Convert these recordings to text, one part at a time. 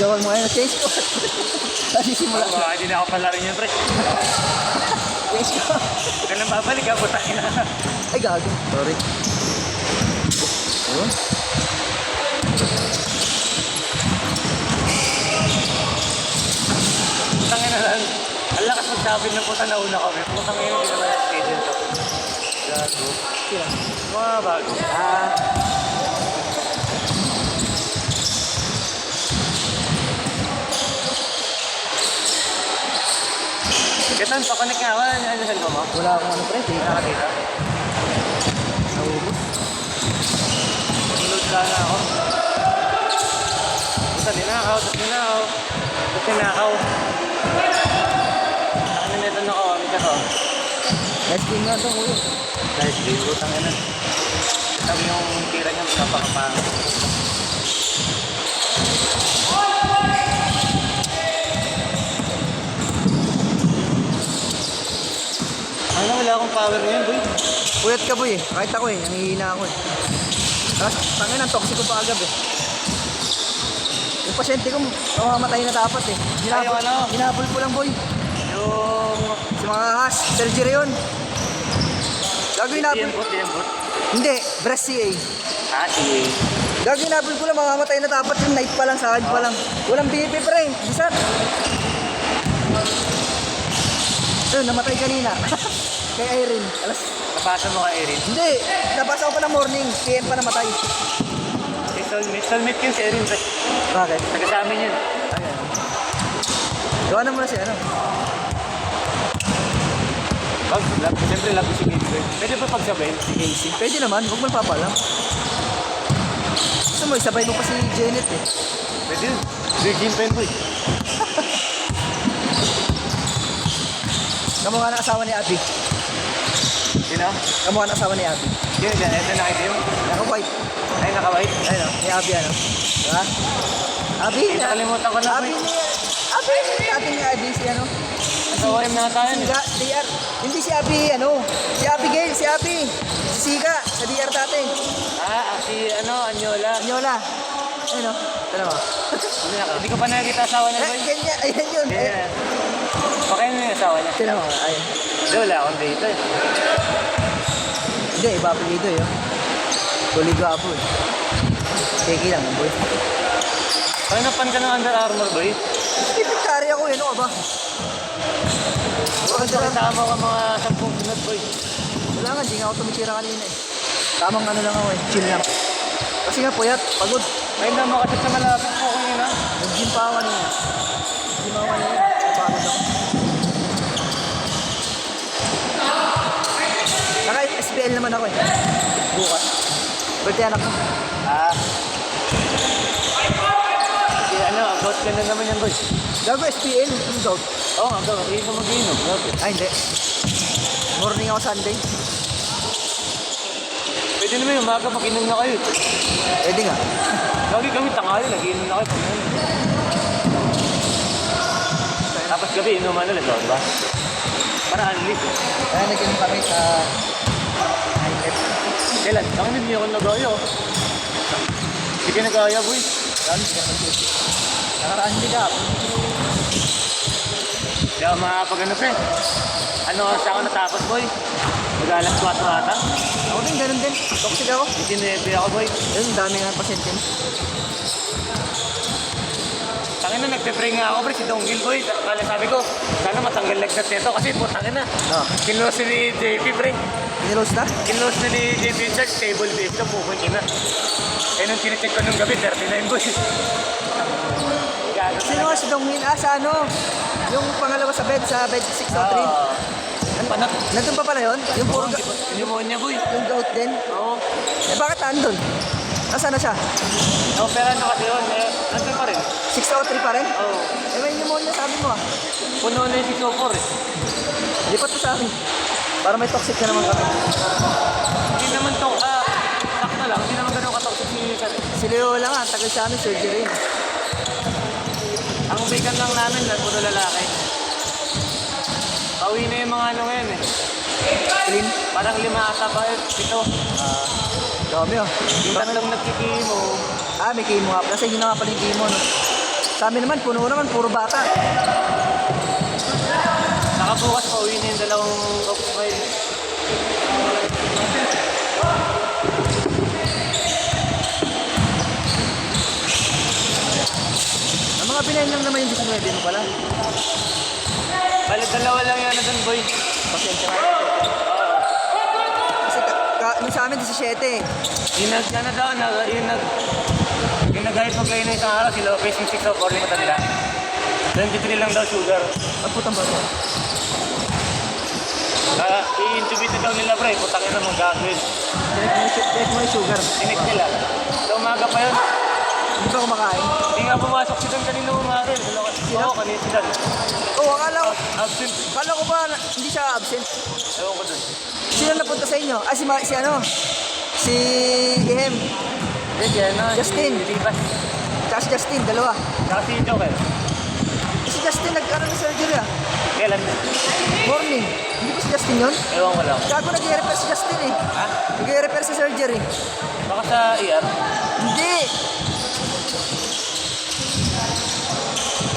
Sigawan mo ngayon. Change ko. Nasisimula. Hindi na ako pala rin yun, pre. Change ko. Huwag ka nang babalik, ha, puta na. Ay, gago. Sorry. Ayun. Putangin na lang. Ang lakas magsabi ng puta na una kami. Putangin na, hindi naman yung schedule to. Gago. Sila. Mga bago. Ketan, pakonek nga ako. Ano sa mo? Wala akong ano pre. Hindi na ka dito. Naubos. Load ka na ako. Basta ninakaw, tapos ninakaw. Tapos ninakaw. Saan na nito na ako, amig ako. Nice game nga ito, kuya. Guys, di butang ina. Sabi yung tira niya, napakapang. Ano, wala akong power ngayon, boy. Puyat ka boy eh. Kahit ako eh. Nangihina ako eh. Tapos, tangin ang toxic ko pa agad eh. Yung pasyente ko, mamamatay na dapat eh. Ay, yung ano? Hinabol ko lang boy. Yung... Sa mga has, surgery yun. Gago hinabol. Tiyembot. Hindi, breast CA. Ah, si... Gago hinabol ko lang, mamamatay na dapat yung night pa lang, sahad pa lang. Walang BP pa rin. Bisat. Ayun, namatay kanina. Kay Irene. Alas. Napasa mo kay Erin. Hindi, nabasa ko pa ng morning. PM pa namatay. Si Soulmate yun si Erin. Bakit? Taga sa amin yun. Ayan. Gawa na muna si ano. Siyempre love ko si Casey. Pwede ba pagsabayin? Si Casey. Pwede naman, huwag mo papalam. Gusto mo, isabay mo pa si Janet eh. Pwede yun. Virgin pa yun, boy. Kamukha ng asawa ni Abby. Sino? Kamukha ng asawa ni Abby. Yun, ito nakita yun. Naka-white. Ay, nakawait. Ayun o, ni Abby ano. Diba? Abby. Ay, nakalimutan ko na, Abby boy. ni... Abby ni ating ni Abby si ano. Nasawarim na tayo. Si DR. Hindi si Abby ano. Si Abigail, si Abby. Si Sika, sa DR dati. Si Anyola. Anyola. Ayun o. Ito mo. Hindi ko pa nakikita asawa niya, boy. Ganyan, ayan yun. Yeah. Pakain mo yung asawa niya. Ito mo, ayun. Hindi, wala akong dito eh. Hindi, iba apelido yun. Tuloy gwapo eh. Teki lang, boy. Kaya napan ka ng Under Armour, boy. Stupid carry ako eh, ano ka ba? Kasama ka mga 10 minut, boy. Wala nga, di nga ako tumitira kanina eh. Tamang ano lang ako eh, chill lang. Kasi nga puyat, pagod. Ay, na makasip sa malapit po kanina. Nag-gym pa ako kanina. Gym ako kanina. Pagod ako. Naka-SBL naman ako eh. Bukas. Birthday anak ko. About ka na naman yan, boy. Gago SPL, yung gout. Oo, hindi ka mag-inom. Ay, hindi. Morning ako Sunday. Pwede naman yung umaga mag-inom na kayo. Pwede nga. Lagi kami tanghali, nag-inom na kayo. Tapos gabi, inuman ulit, ba? Para unli. Kaya nag-inom kami sa Hightep. Kailan? Ang hindi ako nag-aya. Hindi ka nag-aya, boy. Dami ka sa sushi. Nakaraan hindi ka. Hindi ako makakapag-ano, pre. Ano, saan ako natapos, boy? Mag-alas 4 ata. Ako din, ganun din. Toxic ako. Itinebe ako, boy. Yun, dami nga pasyente. Tangin na, nagpe-pray nga ako, pre, si Donggil, boy. Kala sabi ko, sana matanggal lagnat nito kasi putangin na. Kinlos ni JP, pre. Niroast na? Kinlos na ni JP Church, table babe na pupunta na. Eh, nung tinicheck ko nung gabi, 39, boy. Sino nga si Donghil? Sa ano? Yung pangalawa sa bed 603. Nandun pa pala yun? Yung puro Pneumonia, boy. yung gout din? Oo. Eh bakit nandun? Nasaan na siya? Na-opera na kasi yun, nandun pa rin. 603 pa rin? Oo. Eh may pneumonia sabi mo ah. Puno na yung 604 eh. Lipat mo sa akin. Para may toxic ka naman kami. Hindi naman to, sakto lang, hindi naman ganun katoxic si Sir. Si Leo lang ah, tagal sa amin surgery. Ang ubikan lang namin, puro lalaki. Pauwi na yung mga ano ngayon eh. Clean? Parang 5 ata ba, 7. Dami ah. Yung tatlong nagkikimo. May chemo nga. Kasi yun na nga pala yung chemo no. Sa amin naman, puno naman, puro bata. Saka bukas pa uwi na yung dalawang Ops File. Ang mga pinayin lang naman yung 19 mo pala. Balik dalawa lang yan na dun, boy. Pasensya ka. Kasi nung sa amin 17. Yung nag-guide mo kayo na isang araw, si Lopez, yung 6 of 4 matanda. 23 lang daw sugar. Ang putang ba ito? I-intubate daw nila, bro. Putang ina mong gagawin. Check mo yung sugar. Sinig nila. Sa umaga pa yun. Hindi ba kumakain? Hindi nga pumasok si Dan kanina umaga. Oo, kanina si Dan. Oo, Absent. akala ko ba hindi siya absent? Ewan ko dun. Sino napunta sa inyo? Ah, si ano? Si Ihem. Justin. Si Rivas. Tsaka si Justin, dalawa. Tsaka si Joker. Si Justin nagkaroon ng surgery ah. Kailan? Morning. Hindi ba si Justin yun? Ewan ko lang. Gago nag-i-repair si Justin eh. Ha? Nag-i-repair sa surgery. Baka sa ER? Hindi.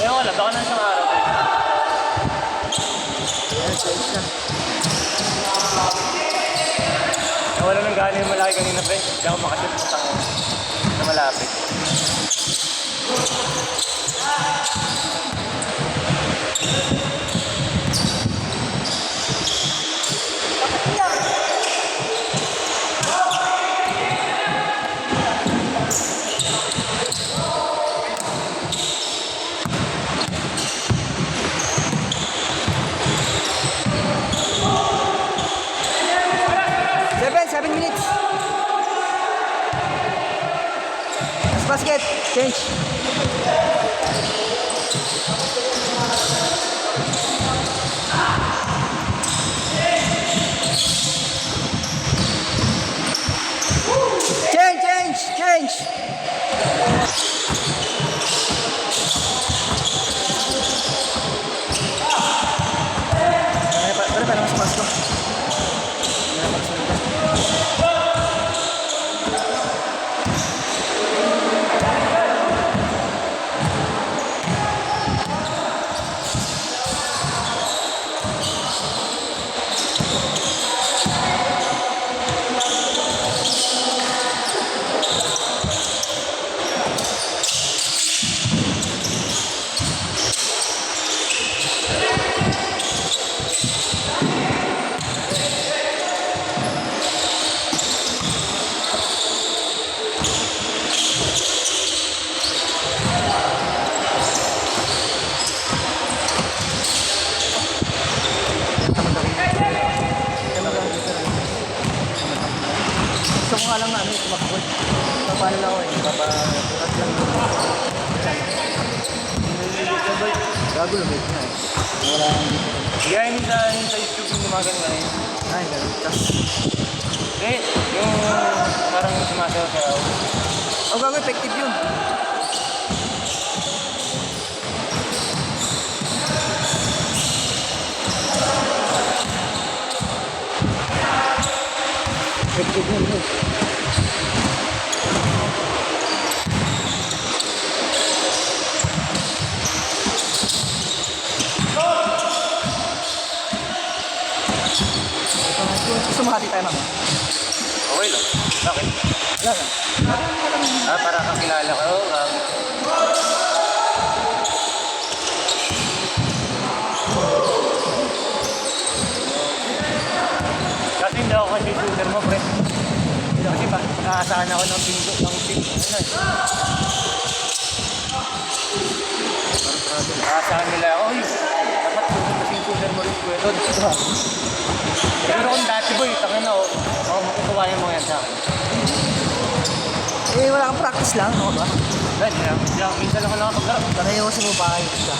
Ewan ko lang. Baka nang isang araw. Wala nang gano'n yung malaki kanina, pre. Hindi ako makasip sa na malapit. Seven minutes. Basket, change. Change. Pero mas pasok. Gusto ko nga lang na ano, tumakbo. Paano lang ako eh, papapurat lang. Gago lumit na eh. Wala akong dito. Gaya yun sa YouTube yung gumagan na yun. Ay, ganun. Tas, Eh, yung parang sumasayaw sa oh gago, effective yun. Effective yun. Gusto mo hati tayo mama? okay lang. Bakit? Wala lang. Para kakilala ko. Kasi hindi ako kasi shooter mo, pre. Kasi ba, nakaasahan ako ng pinto, ng pinto. Ano eh? Nakaasahan nila ako, uy, dapat kasi shooter mo rin, kuya. Pero kung dati, boy, tangin na, makukuhanin mo yan sa akin. Eh, wala kang practice lang, ano ba? Minsan lang ako nakapaglaro. Tanayo kasi mo ba kayo ka?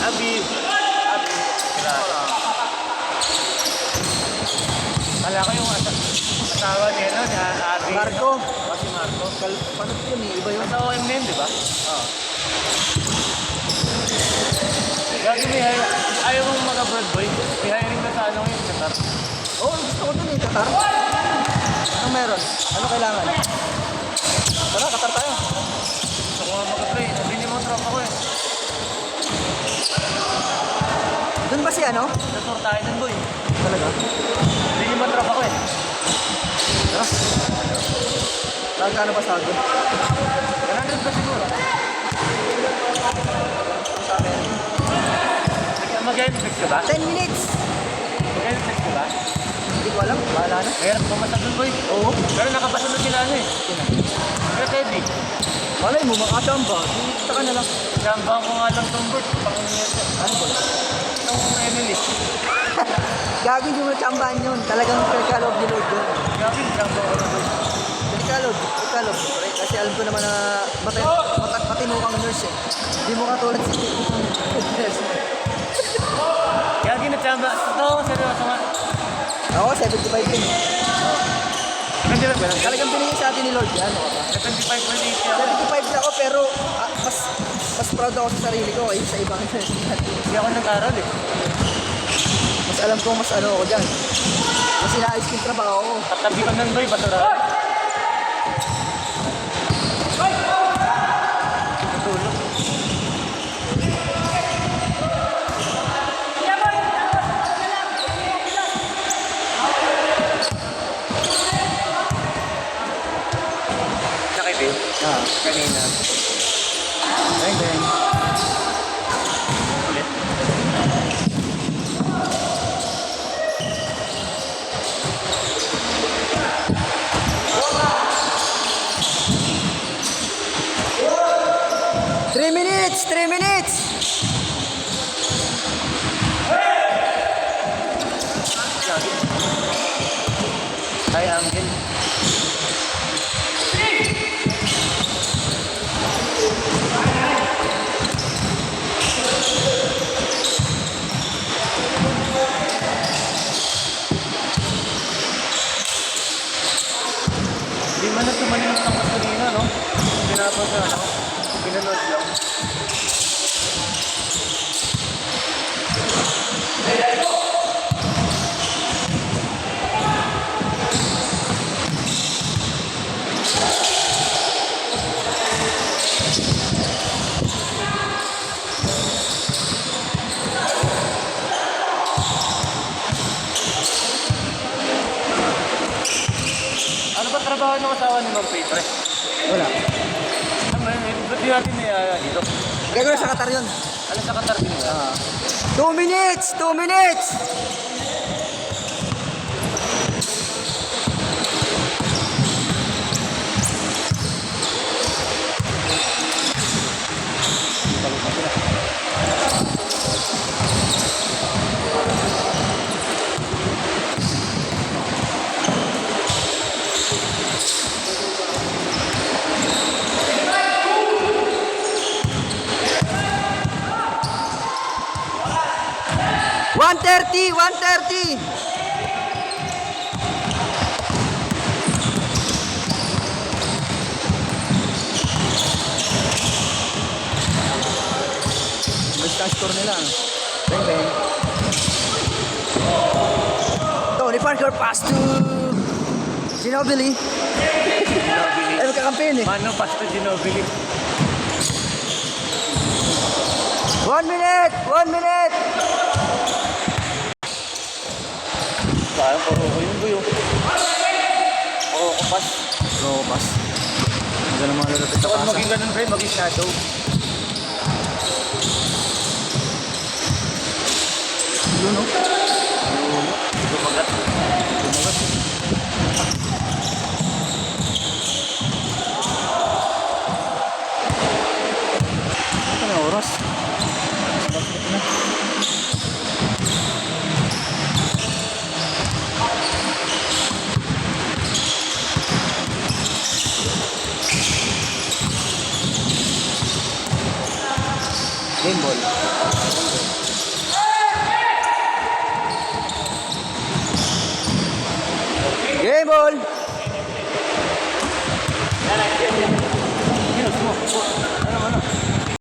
Abi. Kala ko yung asawa niya, no? Ni Abi. Marco. Si Marco. Paano yun eh? Iba yun. Asawa yung name, di ba? Oo. Gagi may ayaw mong mag-abroad, boy. May hiring na sa ano ngayon, Qatar. Oo, gusto ko dun eh, Qatar. Anong meron? Ano kailangan? Tara, Qatar tayo. Gusto ko nga mag-play. Nabili mo ang tropa ko eh. Doon ba si ano? Natour tayo dun, boy. Talaga? Nabili mo ang tropa ko eh. Tara. Magkano ba sa akin? 100 ba siguro? Sa akin. Mag-flex ka ba? 10 minutes! Mag-flex ka ba? Hindi ko alam. Bahala na. Mahirap pumasag dun, boy. Oo. Pero nakabasa na sila ano eh. Pero Teddy, Malay mo, makachamba. Kita ka na lang. jambang ko nga lang tong boy. Pang-inyeto. Ano ba? Itong Emily. Gago hindi mo chambahan yun. Talagang perkalog ni Lord yun. Grabe, jambang ko na boy. Perkalog. Perkalog. Kasi alam ko naman na matino kang nurse eh. Hindi mo katulad si nurse. Kaya ginachamba. Totoo, seryoso nga. Ako, 75 din. Ganda lang ba lang? Talagang binigay sa atin ni Lord yan. Ano ka ba? 75.8 ako. 75 na ako pero mas proud ako sa sarili ko kaysa sa ibang nurse. Hindi ako nag-aral eh. Mas alam ko mas ano ako dyan. Mas inaayos ko yung trabaho ko. Katabi ko nun boy, basura. Natulog. Sakit eh. Kanina. Bang bang. Ulit. Three minutes! 3 minutes! Hi, Angel. Di man na tumalim ng gasolina, no? Pinapos na, no? Pinanood lang. Ano ba trabaho ng asawa ni Ma'am Faye, pre? Wala. Ano yun? Ba't di natin dito? Gagawin sa Qatar yun. Ano sa Qatar din ba? 2 minutes! 2 minutes! One thirty, 130. Basta score nila. Bang bang. Tony Parker pass to Ginobili. Ginobili. Ay, magkakampiyon eh. Mano, Pasto Ginobili. 1 minute! 1 minute! Parang puro ko yung buyo. Oo, kapas. Bro, pass. Ganda ng mga lalapit Gusto sa ko pasa. maging ganun, pre, maging shadow. Yun, no? Lumagat. Ito na oras. Game ball. Game ball!